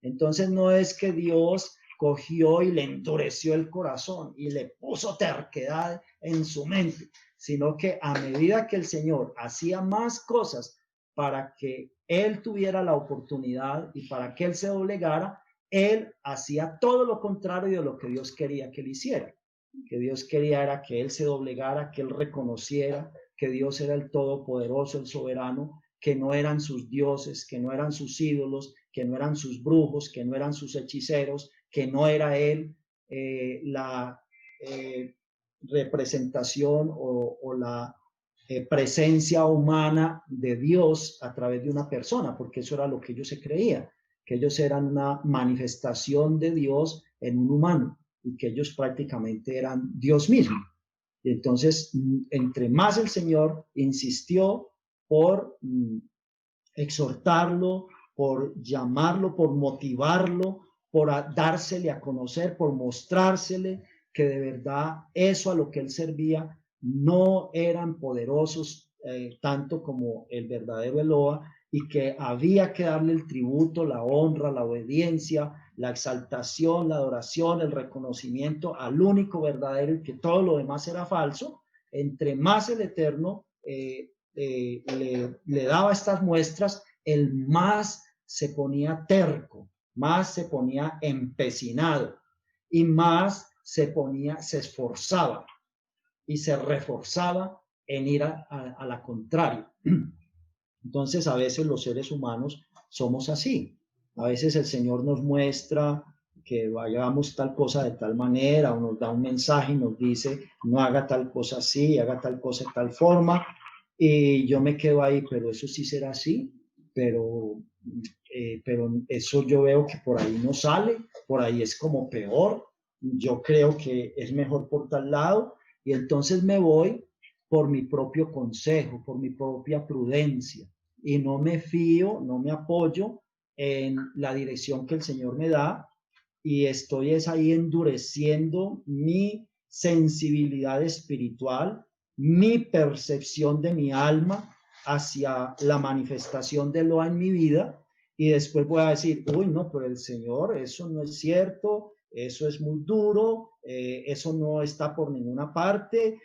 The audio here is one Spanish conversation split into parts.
Entonces no es que Dios cogió y le endureció el corazón y le puso terquedad en su mente, sino que a medida que el Señor hacía más cosas para que él tuviera la oportunidad y para que él se doblegara, él hacía todo lo contrario de lo que Dios quería que él hiciera. Que Dios quería era que él se doblegara, que él reconociera que Dios era el todopoderoso, el soberano, que no eran sus dioses, que no eran sus ídolos, que no eran sus brujos, que no eran sus hechiceros, que no era él la representación o la presencia humana de Dios a través de una persona, porque eso era lo que ellos se creían, que ellos eran una manifestación de Dios en un humano y que ellos prácticamente eran Dios mismo. Y entonces, entre más el Señor insistió por exhortarlo, por llamarlo, por motivarlo, por dársele a conocer, por mostrársele que de verdad eso a lo que él servía no eran poderosos tanto como el verdadero Eloa, y que había que darle el tributo, la honra, la obediencia, la exaltación, la adoración, el reconocimiento al único verdadero, y que todo lo demás era falso. Entre más el Eterno le daba estas muestras, el más se ponía terco, más se ponía empecinado y más se esforzaba y se reforzaba en ir a la contraria. Entonces, a veces los seres humanos somos así. A veces el Señor nos muestra que hagamos tal cosa de tal manera, o nos da un mensaje y nos dice, no haga tal cosa así, haga tal cosa de tal forma, y yo me quedo ahí, pero eso sí será así, pero eso yo veo que por ahí no sale, por ahí es como peor, yo creo que es mejor por tal lado, y entonces me voy por mi propio consejo, por mi propia prudencia, y no me fío, no me apoyo en la dirección que el Señor me da, y estoy es ahí endureciendo mi sensibilidad espiritual, mi percepción de mi alma hacia la manifestación de lo en mi vida, y después voy a decir, uy, no, pero el Señor, eso no es cierto, eso es muy duro, eso no está por ninguna parte,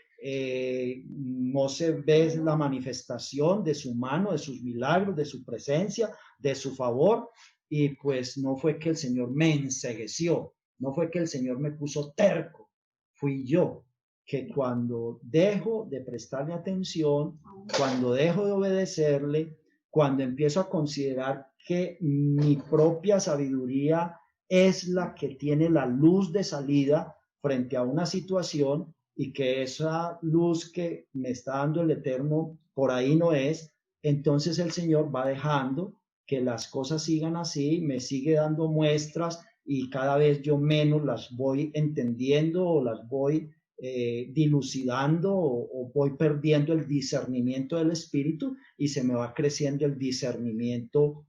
no se ve la manifestación de su mano, de sus milagros, de su presencia, de su favor, y pues no fue que el Señor me encegueció, no fue que el Señor me puso terco, fui yo que cuando dejo de prestarle atención, cuando dejo de obedecerle, cuando empiezo a considerar que mi propia sabiduría es la que tiene la luz de salida frente a una situación, y que esa luz que me está dando el Eterno por ahí no es, entonces el Señor va dejando que las cosas sigan así, me sigue dando muestras y cada vez yo menos las voy entendiendo o las voy dilucidando o voy perdiendo el discernimiento del espíritu, y se me va creciendo el discernimiento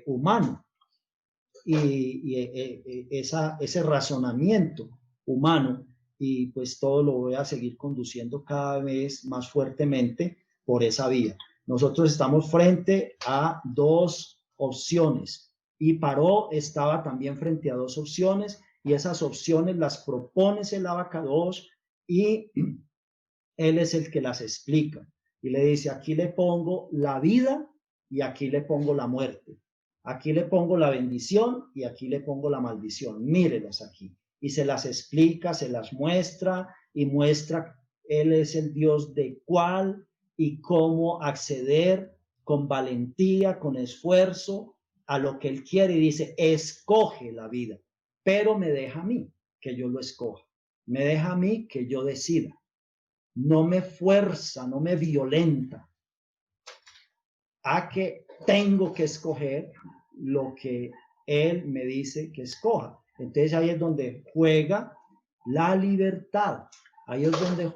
humano y ese razonamiento humano, y pues todo lo voy a seguir conduciendo cada vez más fuertemente por esa vía. Nosotros estamos frente a dos opciones, y Paró estaba también frente a dos opciones, y esas opciones las propone el Abacados, y él es el que las explica y le dice, aquí le pongo la vida y aquí le pongo la muerte, aquí le pongo la bendición y aquí le pongo la maldición, mírelas aquí, y se las explica, se las muestra y muestra, él es el Dios de cuál y cómo acceder con valentía, con esfuerzo a lo que él quiere, y dice, escoge la vida, pero me deja a mí que yo lo escoja, me deja a mí que yo decida, no me fuerza, no me violenta a que tengo que escoger lo que él me dice que escoja. Entonces ahí es donde juega la libertad, ahí es donde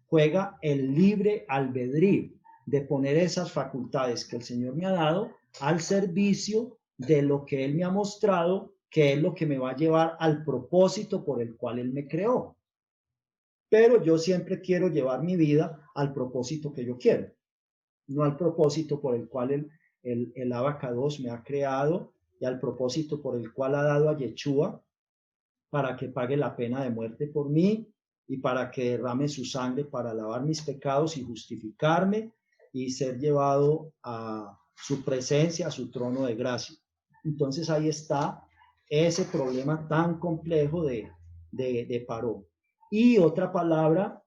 juega el libre albedrío de poner esas facultades que el Señor me ha dado al servicio de lo que él me ha mostrado, que es lo que me va a llevar al propósito por el cual él me creó. Pero yo siempre quiero llevar mi vida al propósito que yo quiero, no al propósito por el cual el Abacados me ha creado, y al propósito por el cual ha dado a Yeshua para que pague la pena de muerte por mí y para que derrame su sangre para lavar mis pecados y justificarme y ser llevado a su presencia, a su trono de gracia. Entonces ahí está ese problema tan complejo de Paró. Y otra palabra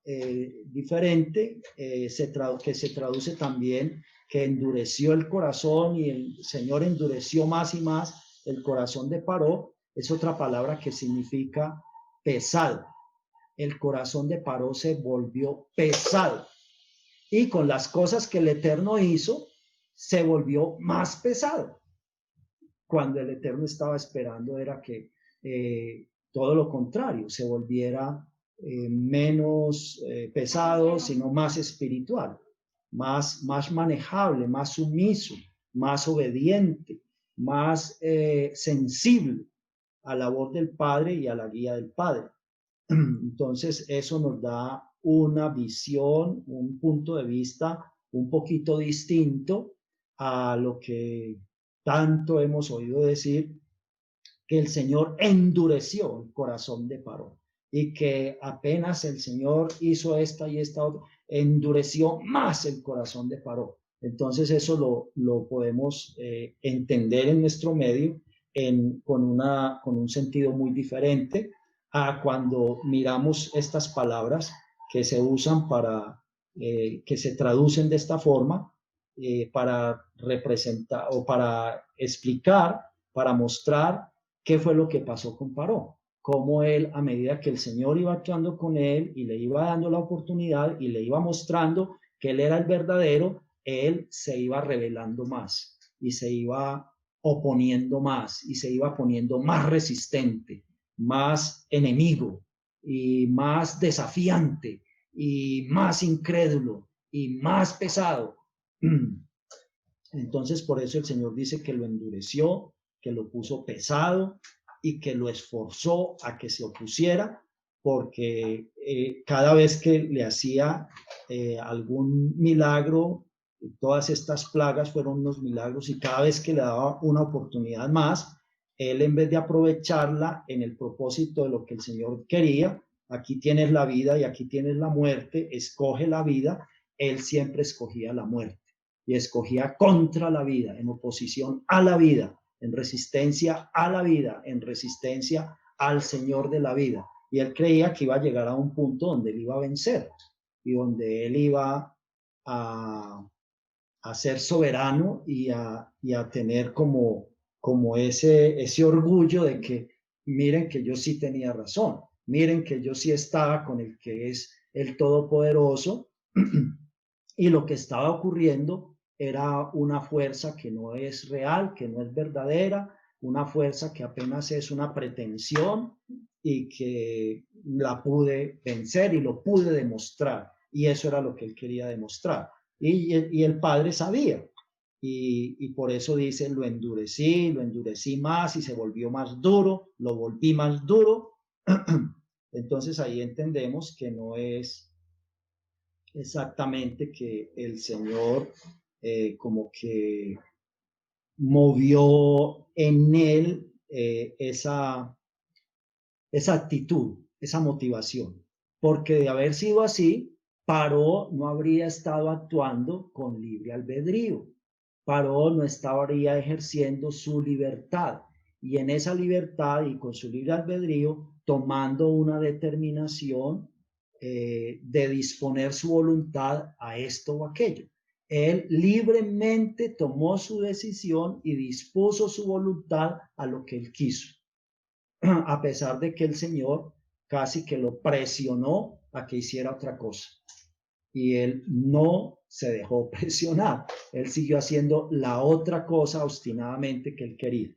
diferente que se traduce también, que endureció el corazón y el Señor endureció más y más el corazón de Paró, es otra palabra que significa pesado. El corazón de Paró se volvió pesado y con las cosas que el Eterno hizo se volvió más pesado, cuando el Eterno estaba esperando era que todo lo contrario, se volviera menos pesado, sino más espiritual, más manejable, más sumiso, más obediente, más sensible a la voz del Padre y a la guía del Padre. Entonces, eso nos da una visión, un punto de vista un poquito distinto a lo que tanto hemos oído decir, que el Señor endureció el corazón de Paró y que apenas el Señor hizo esta y esta otra, endureció más el corazón de Paró. Entonces eso lo podemos entender en nuestro medio con un sentido muy diferente a cuando miramos estas palabras que se usan para, que se traducen de esta forma, para representar o para explicar, para mostrar qué fue lo que pasó con Paró. Cómo él, a medida que el Señor iba actuando con él y le iba dando la oportunidad y le iba mostrando que él era el verdadero, él se iba revelando más y se iba oponiendo más y se iba poniendo más resistente, más enemigo y más desafiante y más incrédulo y más pesado. Entonces, por eso el Señor dice que lo endureció, que lo puso pesado y que lo esforzó a que se opusiera, porque cada vez que le hacía algún milagro, todas estas plagas fueron unos milagros, y cada vez que le daba una oportunidad más, él, en vez de aprovecharla en el propósito de lo que el Señor quería, aquí tienes la vida y aquí tienes la muerte, escoge la vida, él siempre escogía la muerte y escogía contra la vida, en oposición a la vida, en resistencia a la vida, en resistencia al Señor de la vida. Y él creía que iba a llegar a un punto donde él iba a vencer y donde él iba a ser soberano y a tener como ese orgullo de que miren que yo sí tenía razón, miren que yo sí estaba con el que es el Todopoderoso y lo que estaba ocurriendo era una fuerza que no es real, que no es verdadera, una fuerza que apenas es una pretensión y que la pude vencer y lo pude demostrar. Y eso era lo que él quería demostrar. Y el Padre sabía. Y por eso dice, lo endurecí más y se volvió más duro, lo volví más duro. Entonces ahí entendemos que no es exactamente que el Señor como que movió en él esa actitud, esa motivación, porque de haber sido así, Paró no habría estado actuando con libre albedrío, Paró no estaría ejerciendo su libertad, y en esa libertad y con su libre albedrío, tomando una determinación de disponer su voluntad a esto o aquello. Él libremente tomó su decisión y dispuso su voluntad a lo que él quiso, a pesar de que el Señor casi que lo presionó a que hiciera otra cosa. Y él no se dejó presionar. Él siguió haciendo la otra cosa obstinadamente que él quería.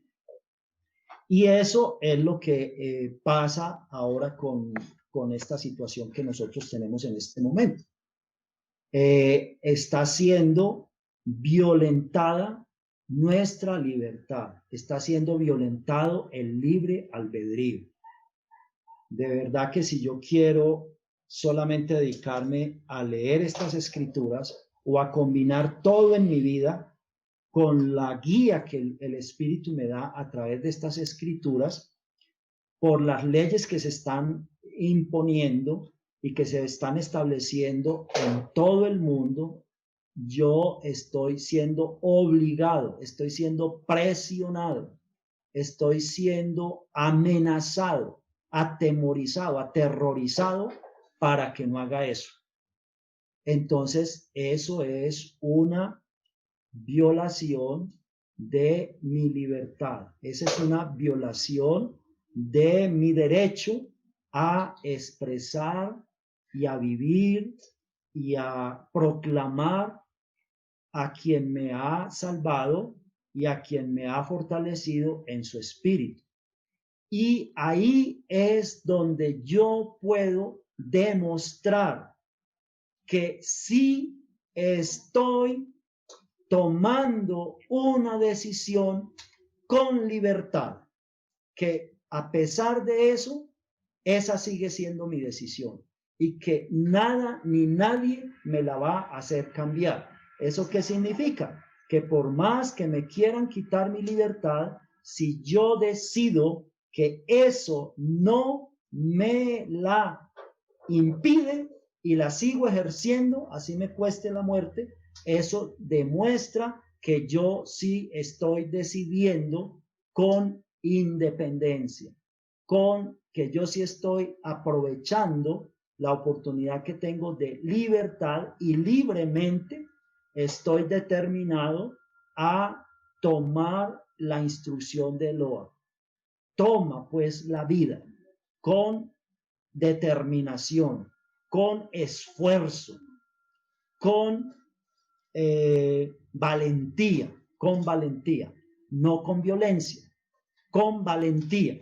Y eso es lo que pasa ahora con esta situación que nosotros tenemos en este momento. Está siendo violentada nuestra libertad, está siendo violentado el libre albedrío. De verdad que si yo quiero solamente dedicarme a leer estas escrituras o a combinar todo en mi vida, con la guía que el Espíritu me da a través de estas escrituras, por las leyes que se están imponiendo y que se están estableciendo en todo el mundo, yo estoy siendo obligado, estoy siendo presionado, estoy siendo amenazado, atemorizado, aterrorizado para que no haga eso. Entonces, eso es una violación de mi libertad. Esa es una violación de mi derecho a expresar y a vivir y a proclamar a quien me ha salvado y a quien me ha fortalecido en su espíritu. Y ahí es donde yo puedo demostrar que sí estoy tomando una decisión con libertad, que a pesar de eso, esa sigue siendo mi decisión y que nada ni nadie me la va a hacer cambiar. ¿Eso qué significa? Que por más que me quieran quitar mi libertad, si yo decido que eso no me la impide y la sigo ejerciendo, así me cueste la muerte, eso demuestra que yo sí estoy decidiendo con independencia, con que yo sí estoy aprovechando la oportunidad que tengo de libertad y libremente estoy determinado a tomar la instrucción de Eloa. Toma pues la vida con determinación, con esfuerzo, con valentía, no con violencia, con valentía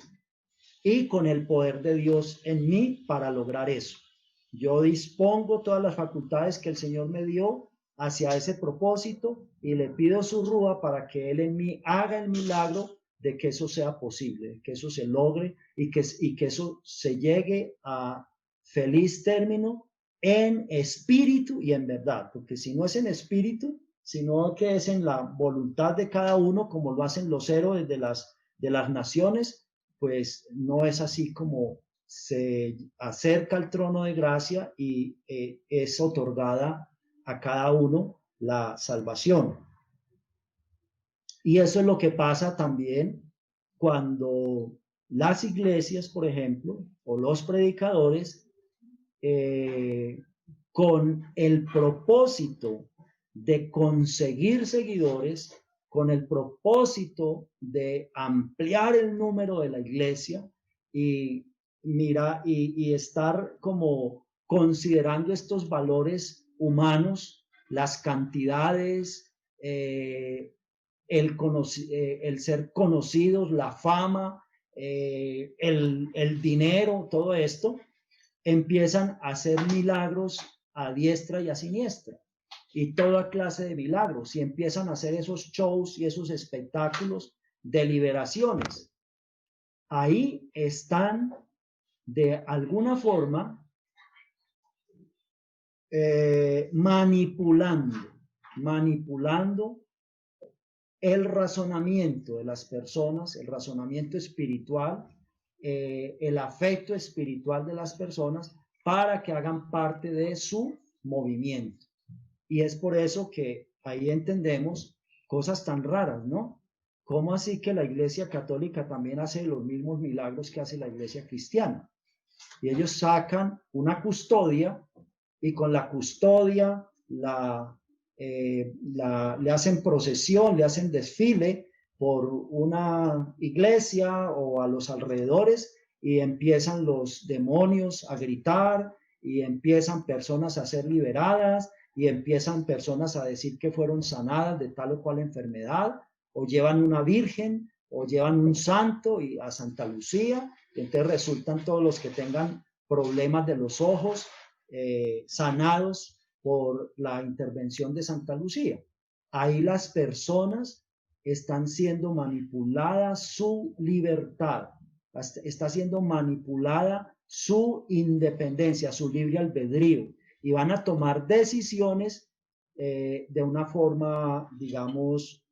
y con el poder de Dios en mí para lograr eso. Yo dispongo todas las facultades que el Señor me dio hacia ese propósito y le pido su rúa para que Él en mí haga el milagro de que eso sea posible, que eso se logre y que eso se llegue a feliz término en espíritu y en verdad, porque si no es en espíritu, sino que es en la voluntad de cada uno, como lo hacen los héroes de las naciones, pues no es así como se acerca al trono de gracia y es otorgada a cada uno la salvación. Y eso es lo que pasa también cuando las iglesias, por ejemplo, o los predicadores, con el propósito de conseguir seguidores, con el propósito de ampliar el número de la iglesia y estar como considerando estos valores humanos, las cantidades, el ser conocidos, la fama, el dinero, todo esto, empiezan a hacer milagros a diestra y a siniestra y toda clase de milagros y empiezan a hacer esos shows y esos espectáculos de liberaciones. Ahí están de alguna forma manipulando el razonamiento de las personas, el razonamiento espiritual, el afecto espiritual de las personas para que hagan parte de su movimiento. Y es por eso que ahí entendemos cosas tan raras, ¿no? ¿Cómo así que la Iglesia Católica también hace los mismos milagros que hace la Iglesia Cristiana? Y ellos sacan una custodia y con la custodia le hacen procesión, le hacen desfile por una iglesia o a los alrededores y empiezan los demonios a gritar y empiezan personas a ser liberadas y empiezan personas a decir que fueron sanadas de tal o cual enfermedad, o llevan una virgen o llevan un santo y a Santa Lucía, y entonces resultan todos los que tengan problemas de los ojos sanados por la intervención de Santa Lucía. Ahí las personas están siendo manipuladas su libertad, está siendo manipulada su independencia, su libre albedrío, y van a tomar decisiones de una forma, digamos,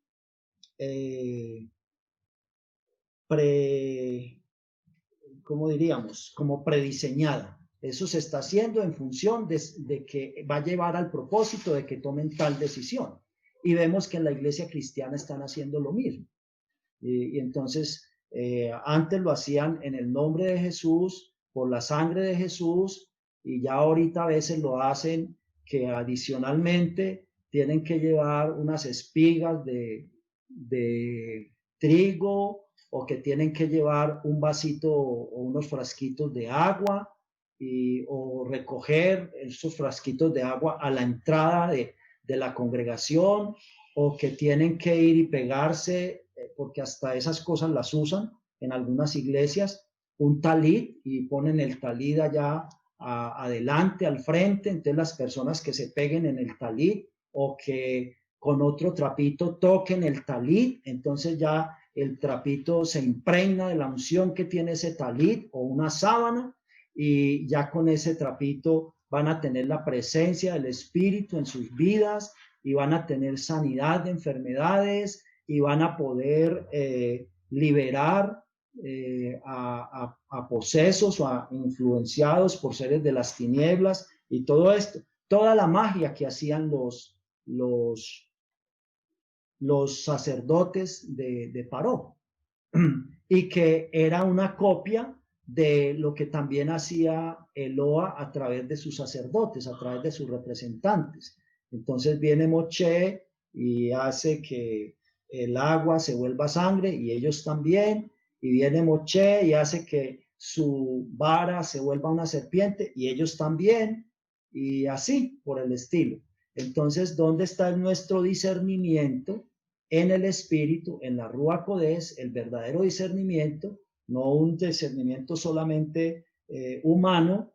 ¿cómo diríamos? Como prediseñada. Eso se está haciendo en función de que va a llevar al propósito de que tomen tal decisión. Y vemos que en la iglesia cristiana están haciendo lo mismo. Y entonces, antes lo hacían en el nombre de Jesús, por la sangre de Jesús, y ya ahorita a veces lo hacen que adicionalmente tienen que llevar unas espigas de trigo, o que tienen que llevar un vasito o unos frasquitos de agua, o recoger esos frasquitos de agua a la entrada de la congregación, o que tienen que ir y pegarse, porque hasta esas cosas las usan en algunas iglesias, un talit, y ponen el talit allá adelante, al frente. Entonces las personas que se peguen en el talit, o que con otro trapito toquen el talit, entonces ya el trapito se impregna de la unción que tiene ese talit o una sábana, y ya con ese trapito van a tener la presencia del Espíritu en sus vidas, y van a tener sanidad de enfermedades, y van a poder liberar a posesos o a influenciados por seres de las tinieblas, y todo esto, toda la magia que hacían los sacerdotes de Paró, y que era una copia de lo que también hacía Eloa a través de sus sacerdotes, a través de sus representantes. Entonces viene Moshe y hace que el agua se vuelva sangre, y ellos también, y viene Moshe y hace que su vara se vuelva una serpiente, y ellos también, y así por el estilo. Entonces, ¿dónde está nuestro discernimiento? En el espíritu, en la Ruach Kodesh, el verdadero discernimiento, no un discernimiento solamente humano,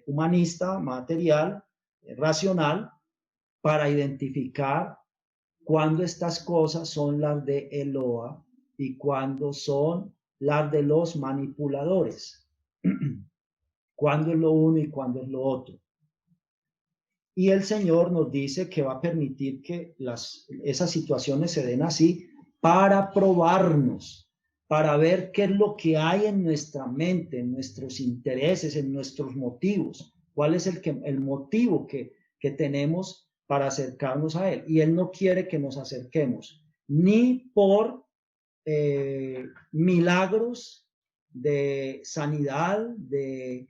humanista, material, racional, para identificar cuándo estas cosas son las de Eloa y cuándo son las de los manipuladores, cuándo es lo uno y cuándo es lo otro. Y el Señor nos dice que va a permitir que esas situaciones se den así para probarnos, para ver qué es lo que hay en nuestra mente, en nuestros intereses, en nuestros motivos, cuál es el motivo que tenemos para acercarnos a Él. Y Él no quiere que nos acerquemos ni por milagros de sanidad, de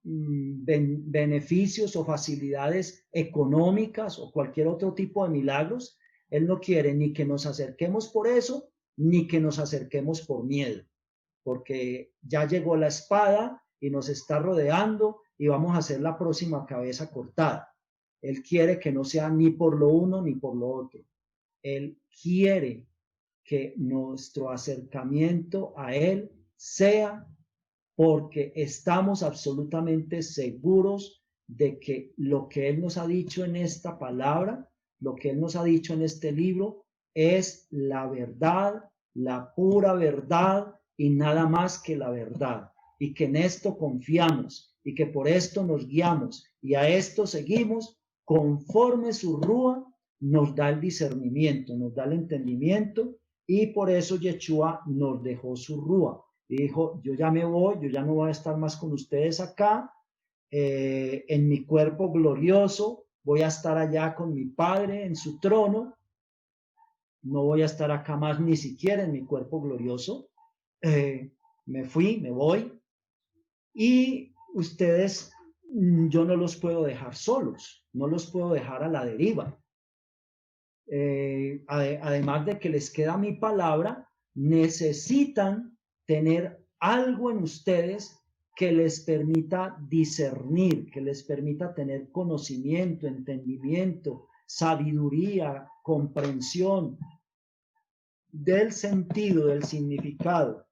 beneficios o facilidades económicas o cualquier otro tipo de milagros. Él no quiere ni que nos acerquemos por eso, ni que nos acerquemos por miedo, porque ya llegó la espada y nos está rodeando, y vamos a ser la próxima cabeza cortada. Él quiere que no sea ni por lo uno ni por lo otro. Él quiere que nuestro acercamiento a Él sea porque estamos absolutamente seguros de que lo que Él nos ha dicho en esta palabra, lo que Él nos ha dicho en este libro, es la verdad, la pura verdad, y nada más que la verdad. Y que en esto confiamos, y que por esto nos guiamos, y a esto seguimos, conforme su Rúa nos da el discernimiento, nos da el entendimiento, y por eso Yeshua nos dejó su Rúa. Y dijo, yo ya me voy, yo ya no voy a estar más con ustedes acá, en mi cuerpo glorioso, voy a estar allá con mi Padre en su trono, no voy a estar acá más ni siquiera en mi cuerpo glorioso. Me fui, me voy, y ustedes, yo no los puedo dejar solos, no los puedo dejar a la deriva. Además de que les queda mi palabra, necesitan tener algo en ustedes que les permita discernir, que les permita tener conocimiento, entendimiento, sabiduría, comprensión del sentido, del significado,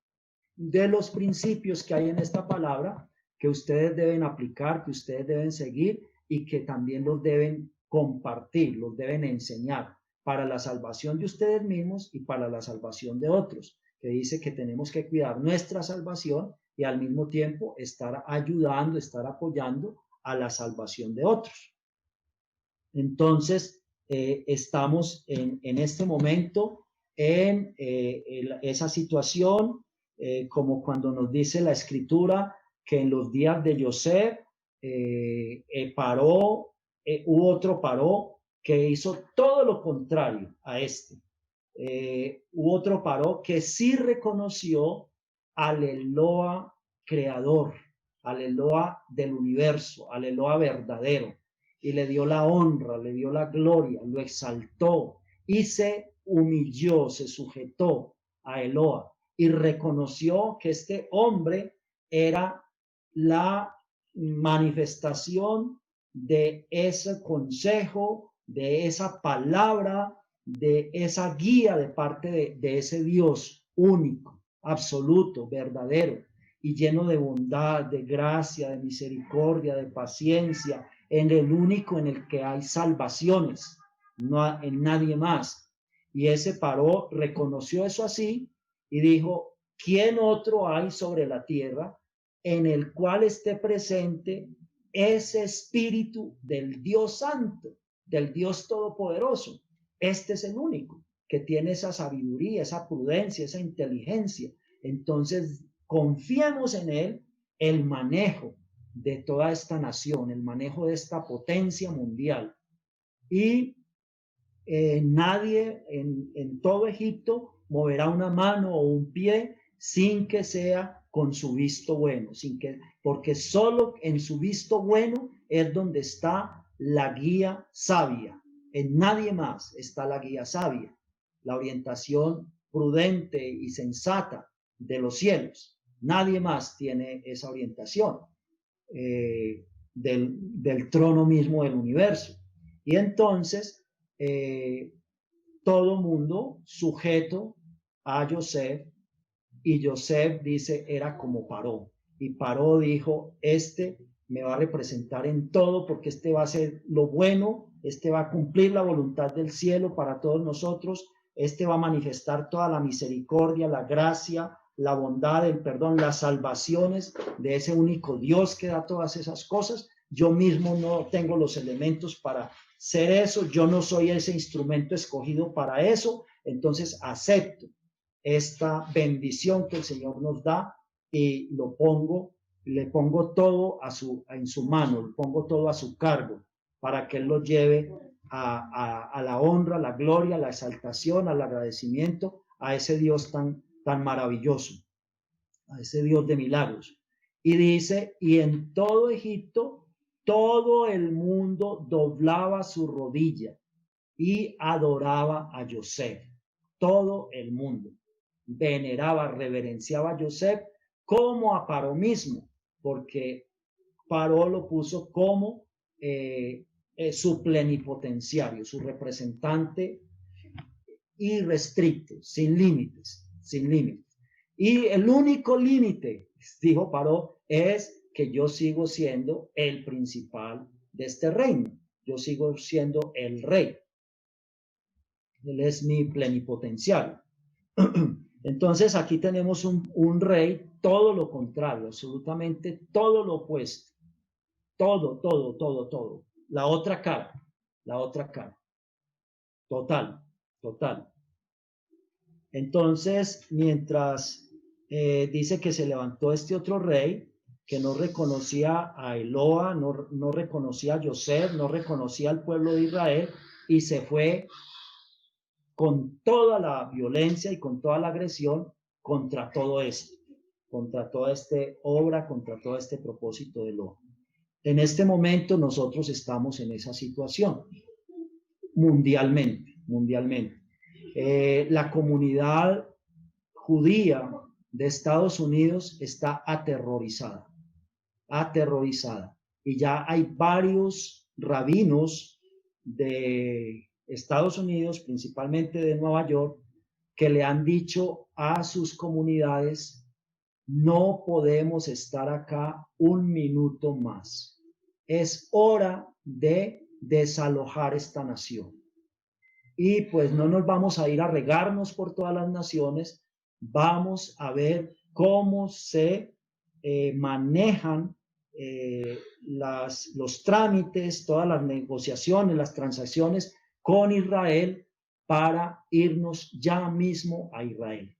de los principios que hay en esta palabra, que ustedes deben aplicar, que ustedes deben seguir, y que también los deben compartir, los deben enseñar, para la salvación de ustedes mismos y para la salvación de otros, que dice que tenemos que cuidar nuestra salvación y al mismo tiempo estar ayudando, estar apoyando a la salvación de otros. Entonces, estamos en este momento en esa situación, como cuando nos dice la Escritura que en los días de José hubo otro paró que hizo todo lo contrario a este. Hubo otro paró que sí reconoció al Eloa creador, al Eloa del universo, al Eloa verdadero, y le dio la honra, le dio la gloria, lo exaltó y se humilló, se sujetó a Eloa y reconoció que este hombre era la manifestación de ese consejo, de esa palabra, de esa guía de parte de ese Dios único, absoluto, verdadero y lleno de bondad, de gracia, de misericordia, de paciencia, en el único en el que hay salvaciones, no en nadie más. Y ese paró, reconoció eso así y dijo, ¿quién otro hay sobre la tierra en el cual esté presente ese espíritu del Dios Santo, del Dios Todopoderoso? Este es el único que tiene esa sabiduría, esa prudencia, esa inteligencia. Entonces, confiemos en él el manejo de toda esta nación, el manejo de esta potencia mundial. Y nadie en todo Egipto moverá una mano o un pie sin que sea con su visto bueno, porque solo en su visto bueno es donde está la guía sabia. En nadie más está la guía sabia, la orientación prudente y sensata de los cielos. Nadie más tiene esa orientación del trono mismo del universo. Y entonces todo mundo sujeto a Joseph, y Joseph dice era como Paró, y Paró dijo, este me va a representar en todo porque este va a ser lo bueno, este va a cumplir la voluntad del cielo para todos nosotros, este va a manifestar toda la misericordia, la gracia, la bondad, el perdón, las salvaciones de ese único Dios que da todas esas cosas. Yo mismo no tengo los elementos para ser eso, yo no soy ese instrumento escogido para eso, entonces acepto esta bendición que el Señor nos da y le pongo todo en su mano, le pongo todo a su cargo para que Él lo lleve a la honra, la gloria, la exaltación, al agradecimiento a ese Dios tan maravilloso, a ese Dios de milagros. Y dice, y en todo Egipto, todo el mundo doblaba su rodilla y adoraba a Joseph. Todo el mundo veneraba, reverenciaba a Joseph como a Paró mismo, porque Paró lo puso como su plenipotenciario, su representante irrestricto, sin límites, sin límites. Y el único límite, dijo Paró, es que yo sigo siendo el principal de este reino. Yo sigo siendo el rey. Él es mi plenipotenciario. Entonces aquí tenemos un rey, todo lo contrario, absolutamente todo lo opuesto. Todo. La otra cara. Total. Entonces, mientras dice que se levantó este otro rey, que no reconocía a Eloa, no reconocía a Joseph, no reconocía al pueblo de Israel, y se fue con toda la violencia y con toda la agresión contra todo esto, contra toda esta obra, contra todo este propósito de Eloa. En este momento nosotros estamos en esa situación, mundialmente. La comunidad judía de Estados Unidos está aterrorizada. Y ya hay varios rabinos de Estados Unidos, principalmente de Nueva York, que le han dicho a sus comunidades, no podemos estar acá un minuto más. Es hora de desalojar esta nación. Y pues no nos vamos a ir a regarnos por todas las naciones, vamos a ver cómo se manejan los trámites, todas las negociaciones, las transacciones con Israel para irnos ya mismo a Israel.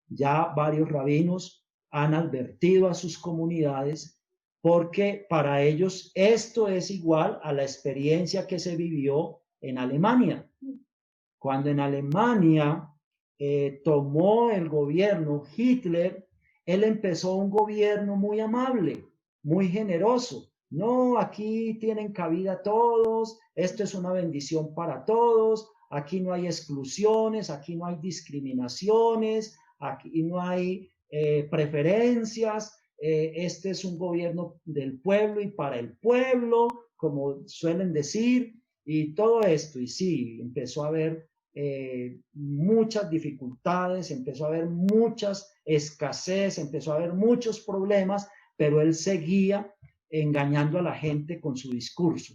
Ya varios rabinos han advertido a sus comunidades porque para ellos esto es igual a la experiencia que se vivió en Alemania. Cuando en Alemania tomó el gobierno Hitler, él empezó un gobierno muy amable, muy generoso. No, aquí tienen cabida todos, esto es una bendición para todos, aquí no hay exclusiones, aquí no hay discriminaciones, aquí no hay preferencias, este es un gobierno del pueblo y para el pueblo, como suelen decir, y todo esto. Y sí, empezó a haber muchas dificultades, empezó a haber muchas escasez, empezó a haber muchos problemas, pero él seguía engañando a la gente con su discurso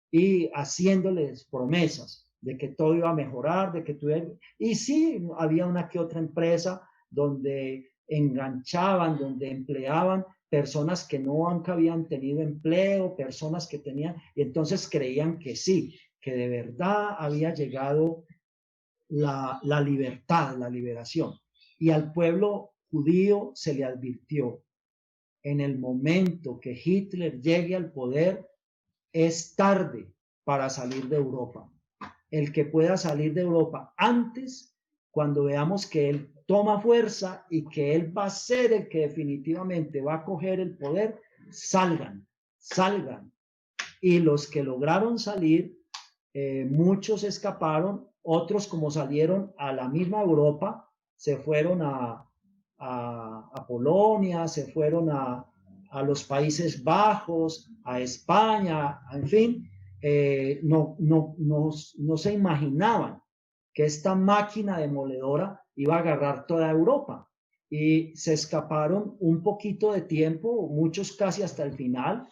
y haciéndoles promesas de que todo iba a mejorar, de que todo... Y sí, había una que otra empresa donde enganchaban, donde empleaban personas que nunca habían tenido empleo, personas que tenían, y entonces creían que sí, que de verdad había llegado la libertad, la liberación. Y al pueblo judío se le advirtió, en el momento que Hitler llegue al poder, es tarde para salir de Europa. El que pueda salir de Europa antes, cuando veamos que él toma fuerza y que él va a ser el que definitivamente va a coger el poder, salgan, salgan. Y los que lograron salir, muchos escaparon, otros como salieron a la misma Europa, se fueron a Polonia, se fueron a los Países Bajos, a España, en fin, no se imaginaban que esta máquina demoledora iba a agarrar toda Europa. Y se escaparon un poquito de tiempo, muchos casi hasta el final,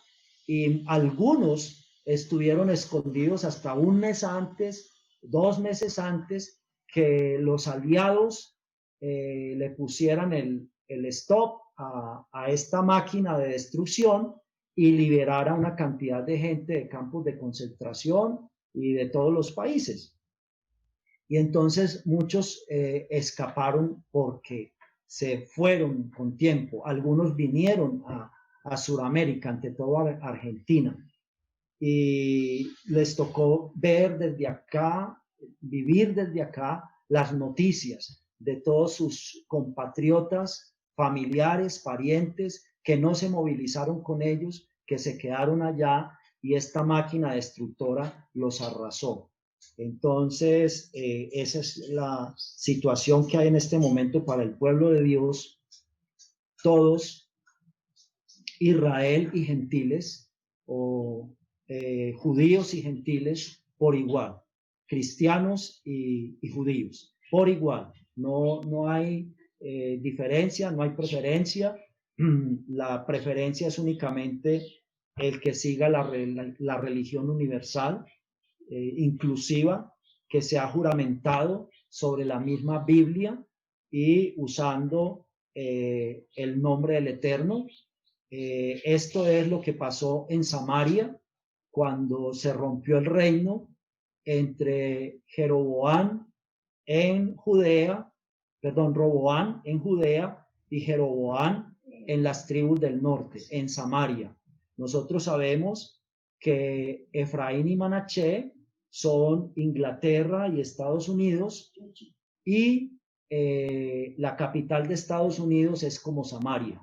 y algunos estuvieron escondidos hasta un mes antes, 2 meses antes que los aliados le pusieran el stop a esta máquina de destrucción y liberara una cantidad de gente de campos de concentración y de todos los países. Y entonces muchos escaparon porque se fueron con tiempo. Algunos vinieron a Sudamérica, ante todo a Argentina, y les tocó ver desde acá, vivir desde acá las noticias de todos sus compatriotas, familiares, parientes, que no se movilizaron con ellos, que se quedaron allá y esta máquina destructora los arrasó. Entonces, esa es la situación que hay en este momento para el pueblo de Dios, todos, Israel y gentiles, o judíos y gentiles por igual, cristianos y judíos por igual. No hay diferencia, no hay preferencia. La preferencia es únicamente el que siga la religión universal, inclusiva, que se ha juramentado sobre la misma Biblia y usando el nombre del Eterno. Esto es lo que pasó en Samaria cuando se rompió el reino entre Jeroboam en Judea, perdón, Roboam en Judea y Jeroboam en las tribus del norte, en Samaria. Nosotros sabemos que Efraín y Manaché son Inglaterra y Estados Unidos, y la capital de Estados Unidos es como Samaria.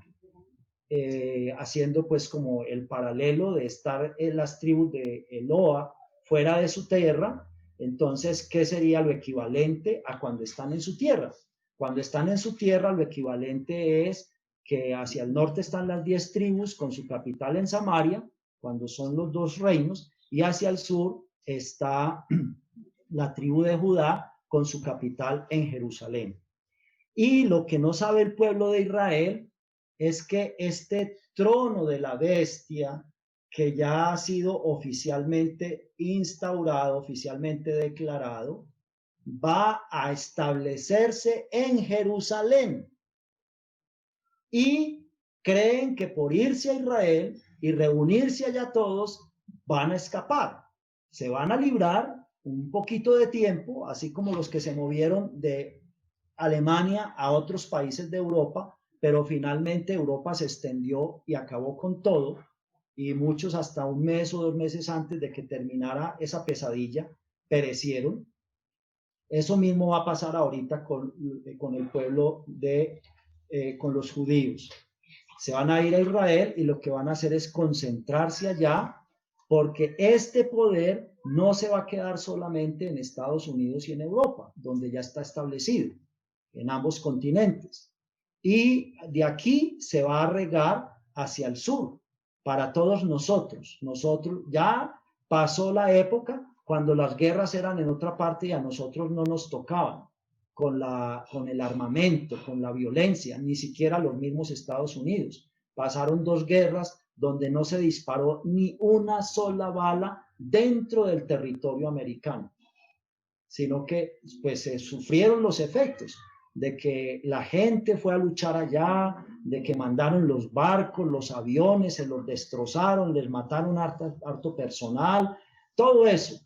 Haciendo pues como el paralelo de estar en las tribus de Eloa fuera de su tierra. Entonces, ¿qué sería lo equivalente a cuando están en su tierra? Cuando están en su tierra, lo equivalente es que hacia el norte están las 10 tribus con su capital en Samaria, cuando son los 2 reinos, y hacia el sur está la tribu de Judá con su capital en Jerusalén. Y lo que no sabe el pueblo de Israel es que este trono de la bestia, que ya ha sido oficialmente instaurado, oficialmente declarado, va a establecerse en Jerusalén. Y creen que por irse a Israel y reunirse allá todos, van a escapar, se van a librar un poquito de tiempo, así como los que se movieron de Alemania a otros países de Europa, pero finalmente Europa se extendió y acabó con todo, y muchos hasta un mes o 2 meses antes de que terminara esa pesadilla perecieron. Eso mismo va a pasar ahorita con el pueblo con los judíos. Se van a ir a Israel y lo que van a hacer es concentrarse allá, porque este poder no se va a quedar solamente en Estados Unidos y en Europa, donde ya está establecido, en ambos continentes. Y de aquí se va a regar hacia el sur, para todos nosotros. Nosotros ya pasó la época cuando las guerras eran en otra parte y a nosotros no nos tocaban con el armamento, con la violencia, ni siquiera los mismos Estados Unidos. Pasaron 2 guerras donde no se disparó ni una sola bala dentro del territorio americano, sino que pues se sufrieron los efectos de que la gente fue a luchar allá, de que mandaron los barcos, los aviones, se los destrozaron, les mataron harto personal, todo eso.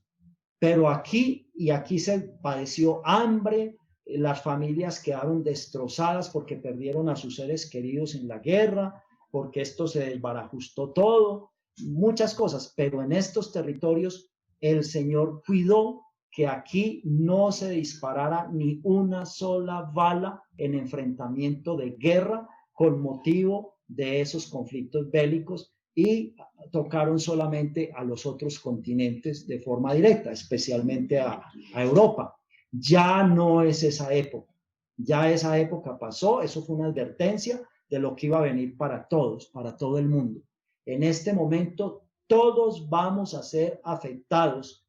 Pero aquí se padeció hambre, las familias quedaron destrozadas porque perdieron a sus seres queridos en la guerra, porque esto se desbarajustó todo, muchas cosas, pero en estos territorios el Señor cuidó que aquí no se disparara ni una sola bala en enfrentamiento de guerra con motivo de esos conflictos bélicos, y tocaron solamente a los otros continentes de forma directa, especialmente a Europa. Ya no es esa época, ya esa época pasó, eso fue una advertencia de lo que iba a venir para todos, para todo el mundo. En este momento todos vamos a ser afectados,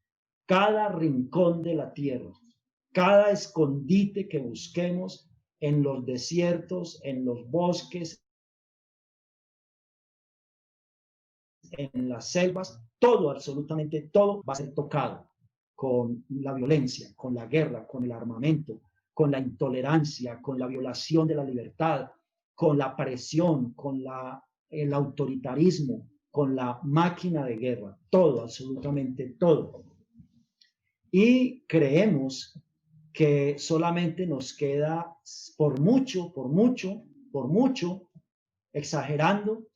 cada rincón de la tierra, cada escondite que busquemos en los desiertos, en los bosques, en las selvas, todo, absolutamente todo va a ser tocado con la violencia, con la guerra, con el armamento, con la intolerancia, con la violación de la libertad, con la presión, con el autoritarismo, con la máquina de guerra, todo, absolutamente todo. Y creemos que solamente nos queda, por mucho, exagerando,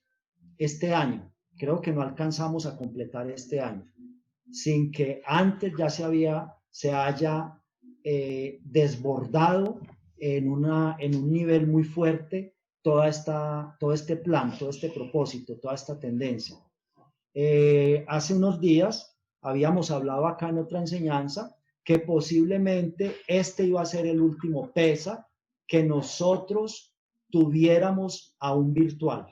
este año. Creo que no alcanzamos a completar este año sin que antes ya se haya desbordado en un nivel muy fuerte todo este plan, todo este propósito, toda esta tendencia. Hace unos días habíamos hablado acá en otra enseñanza que posiblemente este iba a ser el último PESA que nosotros tuviéramos aún virtual,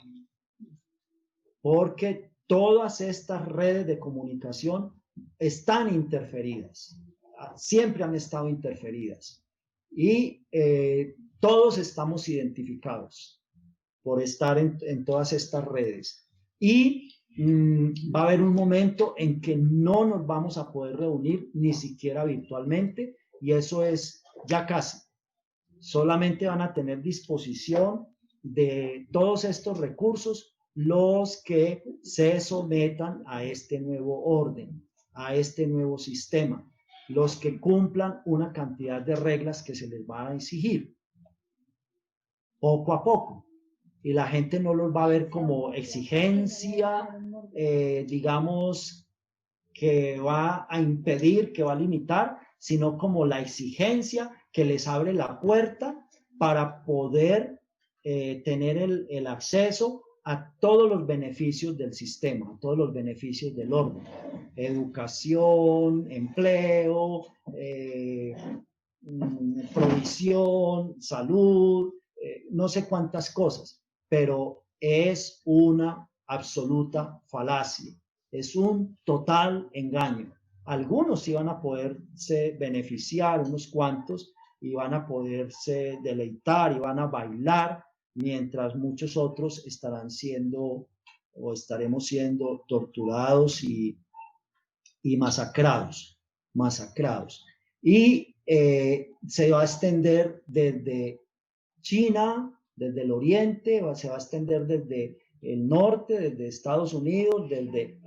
porque todas estas redes de comunicación están interferidas, siempre han estado interferidas, y todos estamos identificados por estar en todas estas redes. Y va a haber un momento en que no nos vamos a poder reunir ni siquiera virtualmente, y eso es ya casi. Solamente van a tener disposición de todos estos recursos los que se sometan a este nuevo orden, a este nuevo sistema, los que cumplan una cantidad de reglas que se les va a exigir poco a poco. Y la gente no los va a ver como exigencia, digamos, que va a impedir, que va a limitar, sino como la exigencia que les abre la puerta para poder tener el acceso a todos los beneficios del sistema, a todos los beneficios del orden. Educación, empleo, provisión, salud, no sé cuántas cosas, pero es una absoluta falacia, es un total engaño. Algunos sí van a poderse beneficiar, unos cuantos, y van a poderse deleitar y van a bailar, mientras muchos otros estarán siendo o estaremos siendo torturados y masacrados. Y se va a extender desde China, desde el oriente, se va a extender desde el norte, desde Estados Unidos, desde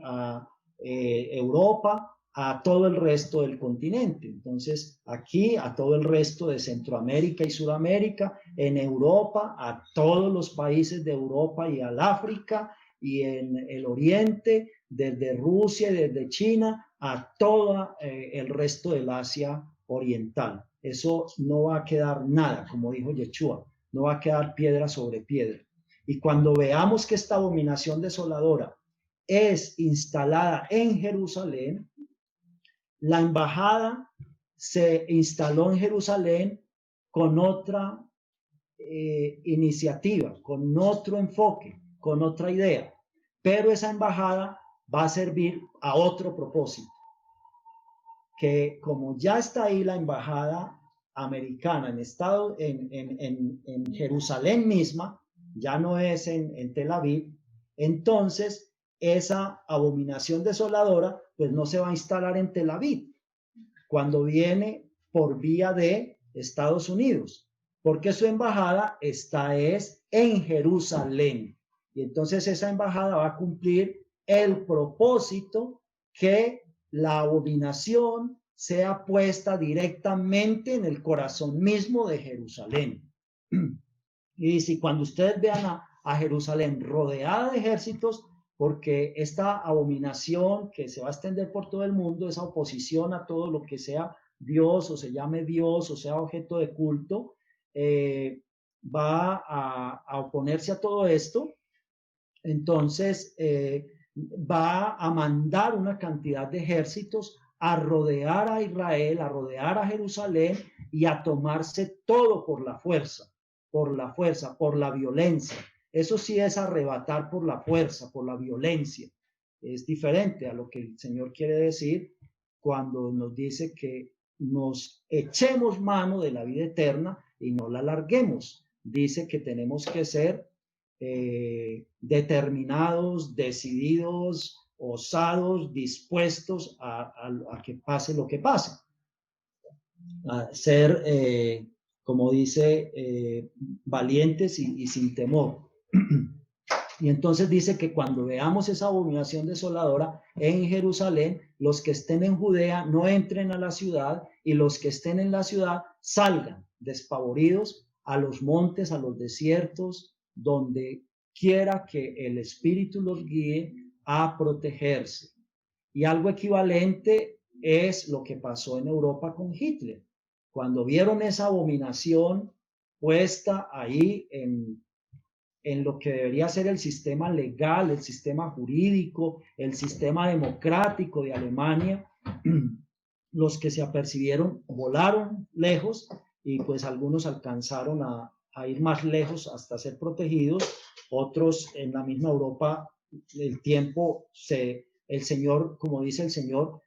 Europa, a todo el resto del continente. Entonces, aquí a todo el resto de Centroamérica y Sudamérica, en Europa, a todos los países de Europa y al África, y en el Oriente, desde Rusia y desde China, a todo el resto del Asia Oriental. Eso no va a quedar nada, como dijo Yeshua, no va a quedar piedra sobre piedra. Y cuando veamos que esta abominación desoladora es instalada en Jerusalén, la embajada se instaló en Jerusalén con otra iniciativa, con otro enfoque, con otra idea, pero esa embajada va a servir a otro propósito, que como ya está ahí la embajada americana en Jerusalén misma, ya no es en Tel Aviv, entonces esa abominación desoladora pues no se va a instalar en Tel Aviv cuando viene por vía de Estados Unidos, porque su embajada está en Jerusalén. Y entonces esa embajada va a cumplir el propósito que la abominación sea puesta directamente en el corazón mismo de Jerusalén. Y si cuando ustedes vean a Jerusalén rodeada de ejércitos, porque esta abominación que se va a extender por todo el mundo, esa oposición a todo lo que sea Dios o se llame Dios o sea objeto de culto, va a oponerse a todo esto. Entonces va a mandar una cantidad de ejércitos a rodear a Israel, a rodear a Jerusalén y a tomarse todo por la fuerza, por la violencia. Eso sí es arrebatar por la fuerza, por la violencia. Es diferente a lo que el Señor quiere decir cuando nos dice que nos echemos mano de la vida eterna y no la larguemos. Dice que tenemos que ser determinados, decididos, osados, dispuestos a que pase lo que pase. A ser, como dice, valientes y sin temor. Y entonces dice que cuando veamos esa abominación desoladora en Jerusalén, los que estén en Judea no entren a la ciudad y los que estén en la ciudad salgan despavoridos a los montes, a los desiertos, donde quiera que el Espíritu los guíe a protegerse. Y algo equivalente es lo que pasó en Europa con Hitler. Cuando vieron esa abominación puesta ahí en lo que debería ser el sistema legal, el sistema jurídico, el sistema democrático de Alemania, los que se apercibieron volaron lejos y pues algunos alcanzaron a ir más lejos hasta ser protegidos, otros en la misma Europa, el tiempo, el Señor, como dice el Señor,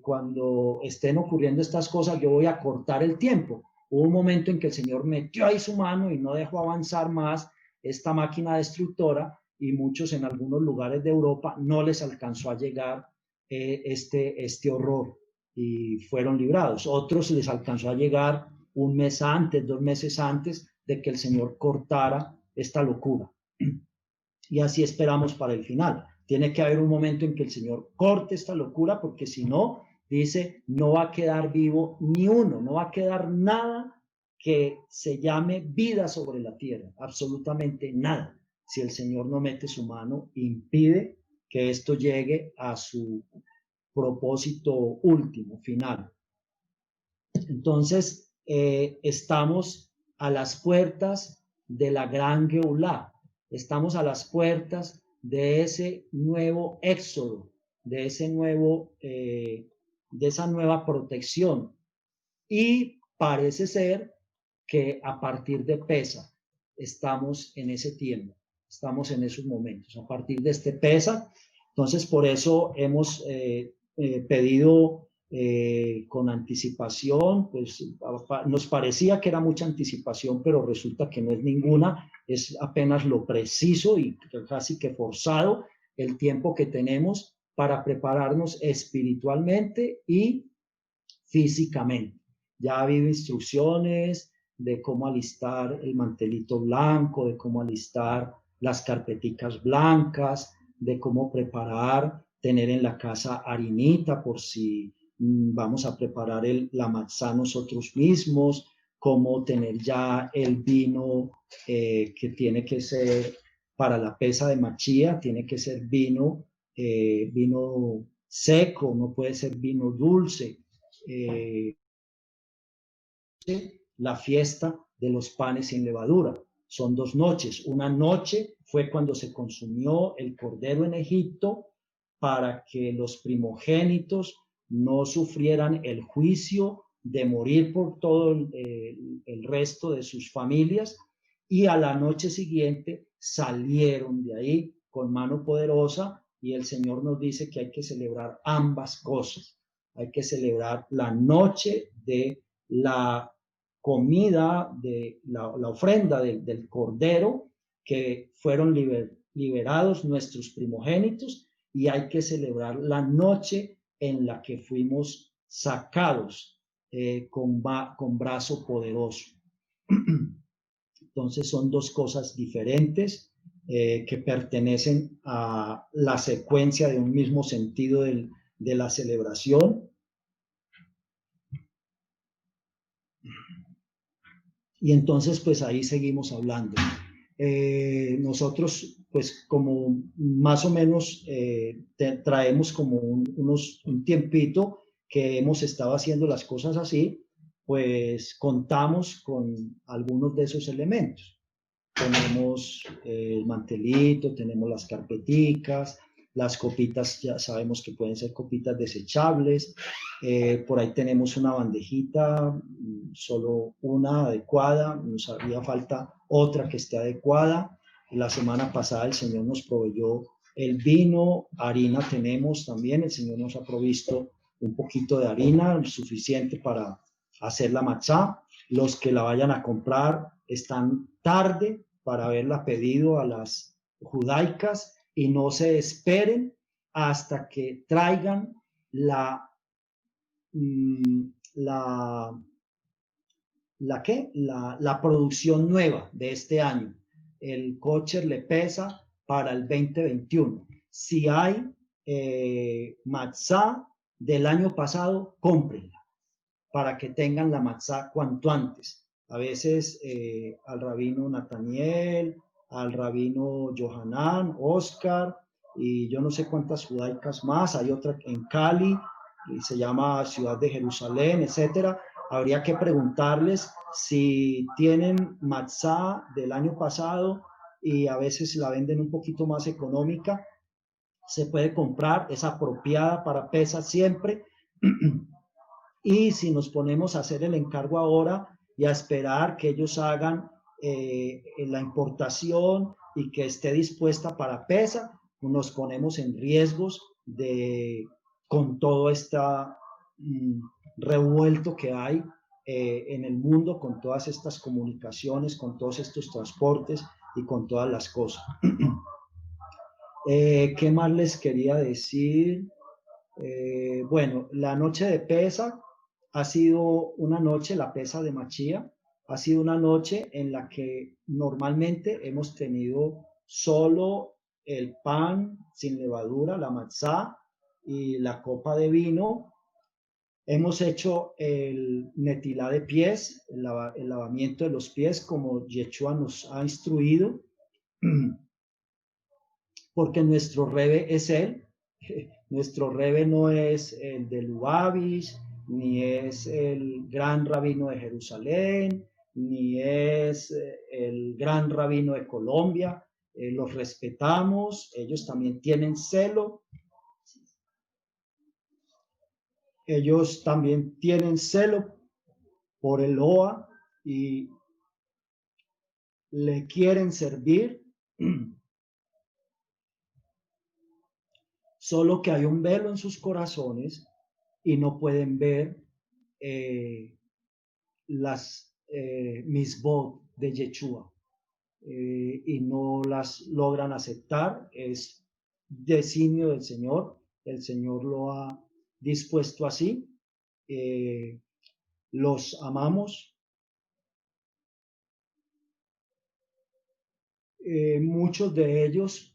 cuando estén ocurriendo estas cosas, yo voy a cortar el tiempo. Hubo un momento en que el Señor metió ahí su mano y no dejó avanzar más esta máquina destructora y muchos en algunos lugares de Europa no les alcanzó a llegar este horror y fueron librados. Otros les alcanzó a llegar un mes antes, 2 meses antes de que el Señor cortara esta locura. Y así esperamos para el final. Tiene que haber un momento en que el Señor corte esta locura, porque si no, dice, no va a quedar vivo ni uno, no va a quedar nada que se llame vida sobre la tierra, absolutamente nada. Si el Señor no mete su mano, impide que esto llegue a su propósito último, final. Entonces, estamos a las puertas de la gran Geulá, estamos a las puertas de ese nuevo éxodo, de ese nuevo, de esa nueva protección. Y parece ser que a partir de Pesaj estamos en ese tiempo, estamos en esos momentos, a partir de este Pesaj. Entonces, por eso hemos pedido con anticipación, pues nos parecía que era mucha anticipación, pero resulta que no es ninguna, es apenas lo preciso y casi que forzado el tiempo que tenemos para prepararnos espiritualmente y físicamente. Ya ha habido instrucciones de cómo alistar el mantelito blanco, de cómo alistar las carpeticas blancas, de cómo preparar tener en la casa harinita por si vamos a preparar la matzá nosotros mismos, cómo tener ya el vino que tiene que ser para la pesa de machía, tiene que ser vino seco, no puede ser vino dulce. La fiesta de los panes sin levadura. Son 2 noches. Una noche fue cuando se consumió el cordero en Egipto para que los primogénitos no sufrieran el juicio de morir por todo el resto de sus familias, y a la noche siguiente salieron de ahí con mano poderosa, y el Señor nos dice que hay que celebrar ambas cosas. Hay que celebrar la noche de la comida, de la ofrenda del cordero, que fueron liberados nuestros primogénitos, y hay que celebrar la noche en la que fuimos sacados con brazo poderoso. Entonces son 2 cosas diferentes que pertenecen a la secuencia de un mismo sentido de la celebración. Y entonces, pues ahí seguimos hablando. Nosotros, pues como más o menos traemos como un tiempito que hemos estado haciendo las cosas así, pues contamos con algunos de esos elementos. Tenemos el mantelito, tenemos las carpeticas, las copitas, ya sabemos que pueden ser copitas desechables. Por ahí tenemos una bandejita, solo una adecuada, nos haría falta otra que esté adecuada. La semana pasada el Señor nos proveyó el vino, harina tenemos también, el Señor nos ha provisto un poquito de harina, suficiente para hacer la matzá. Los que la vayan a comprar están tarde para haberla pedido a las judaicas, y no se esperen hasta que traigan la producción nueva de este año. El kosher le pesa para el 2021. Si hay matzá del año pasado, cómprenla para que tengan la matzá cuanto antes. A veces al rabino Nataniel, al rabino Johanan, Oscar, y yo no sé cuántas judaicas más, hay otra en Cali, y se llama Ciudad de Jerusalén, etcétera. Habría que preguntarles si tienen matzá del año pasado, y a veces la venden un poquito más económica. Se puede comprar, es apropiada para pesas siempre. Y si nos ponemos a hacer el encargo ahora y a esperar que ellos hagan la importación y que esté dispuesta para pesa, nos ponemos en riesgos con todo este revuelto que hay en el mundo, con todas estas comunicaciones, con todos estos transportes y con todas las cosas. ¿Qué más les quería decir? Bueno, la noche de pesa ha sido una noche, la pesa de Machía, ha sido una noche en la que normalmente hemos tenido solo el pan sin levadura, la matzá y la copa de vino. Hemos hecho el netilá de pies, el lavamiento de los pies, como Yeshua nos ha instruido, porque nuestro rebe es él. Nuestro rebe no es el de Lubavitch, ni es el gran rabino de Jerusalén, ni es el gran rabino de Colombia. Los respetamos, ellos también tienen celo. Ellos también tienen celo por el OA y le quieren servir. Solo que hay un velo en sus corazones y no pueden ver las misbot de Yeshua, y no las logran aceptar. Es designio del Señor, el Señor lo ha dispuesto así. Los amamos. Muchos de ellos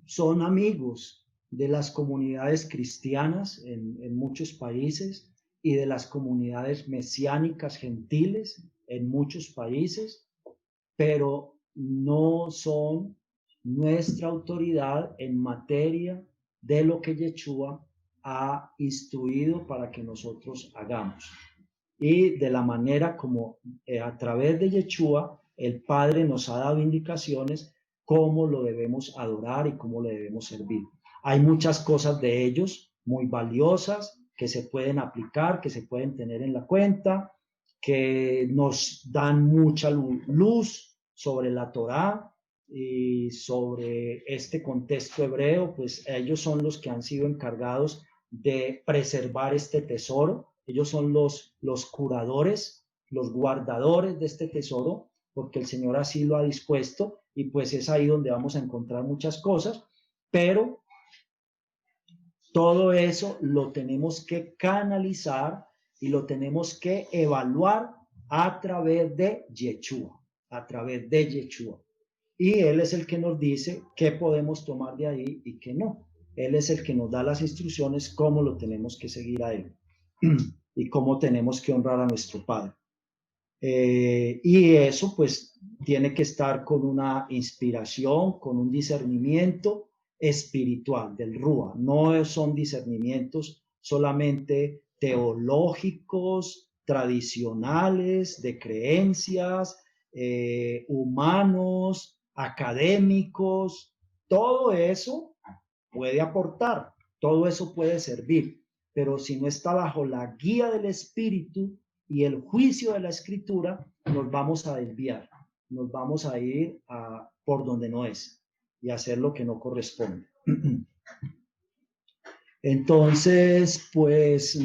son amigos de las comunidades cristianas en muchos países y de las comunidades mesiánicas gentiles en muchos países, pero no son nuestra autoridad en materia de lo que Yeshua ha instruido para que nosotros hagamos. Y de la manera como a través de Yeshua el Padre nos ha dado indicaciones cómo lo debemos adorar y cómo le debemos servir. Hay muchas cosas de ellos muy valiosas que se pueden aplicar, que se pueden tener en la cuenta, que nos dan mucha luz sobre la Torá y sobre este contexto hebreo, pues ellos son los que han sido encargados de preservar este tesoro. Ellos son los curadores, los guardadores de este tesoro, porque el Señor así lo ha dispuesto, y pues es ahí donde vamos a encontrar muchas cosas, pero todo eso lo tenemos que canalizar y lo tenemos que evaluar a través de Yeshua, a través de Yeshua. Y Él es el que nos dice qué podemos tomar de ahí y qué no. Él es el que nos da las instrucciones, cómo lo tenemos que seguir a Él y cómo tenemos que honrar a nuestro Padre. Y eso pues tiene que estar con una inspiración, con un discernimiento espiritual del Rúa. No son discernimientos solamente teológicos, tradicionales, de creencias, humanos, académicos. Todo eso puede aportar, todo eso puede servir, pero si no está bajo la guía del Espíritu y el juicio de la Escritura, nos vamos a desviar, nos vamos a ir por donde no es y hacer lo que no corresponde. Entonces, pues,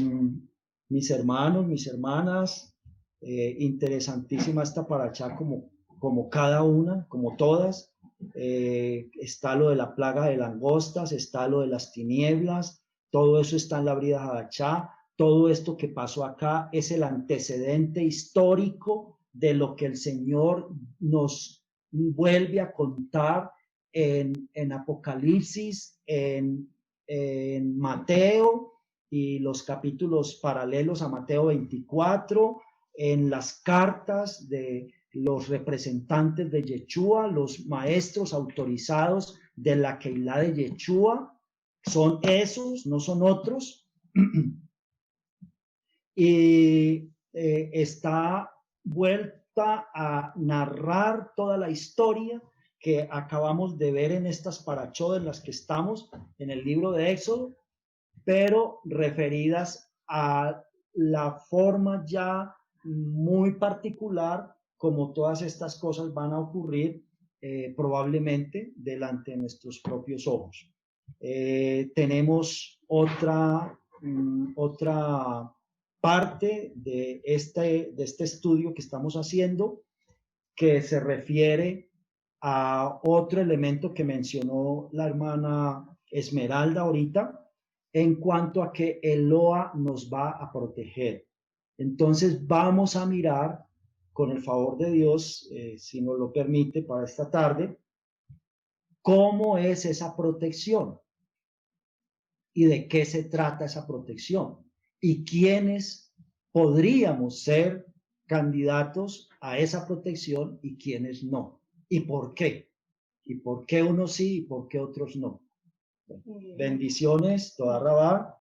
mis hermanos, mis hermanas, interesantísima esta paracha como cada una, como todas. Está lo de la plaga de langostas, está lo de las tinieblas, todo eso está en la Brida Hadachá. Todo esto que pasó acá es el antecedente histórico de lo que el Señor nos vuelve a contar en Apocalipsis, en Mateo y los capítulos paralelos a Mateo 24, en las cartas de los representantes de Yeshua, los maestros autorizados de la Keilah de Yeshua, son esos, no son otros. Y está vuelta a narrar toda la historia que acabamos de ver en estas parachot en las que estamos en el libro de Éxodo, pero referidas a la forma ya muy particular como todas estas cosas van a ocurrir probablemente delante de nuestros propios ojos. Tenemos otra parte de este estudio que estamos haciendo que se refiere a otro elemento que mencionó la hermana Esmeralda ahorita, en cuanto a que Eloa nos va a proteger. Entonces vamos a mirar, con el favor de Dios, si nos lo permite para esta tarde, cómo es esa protección y de qué se trata esa protección y quiénes podríamos ser candidatos a esa protección y quiénes no. ¿Y por qué? ¿Y por qué unos sí y por qué otros no? Bendiciones, toda Rabá.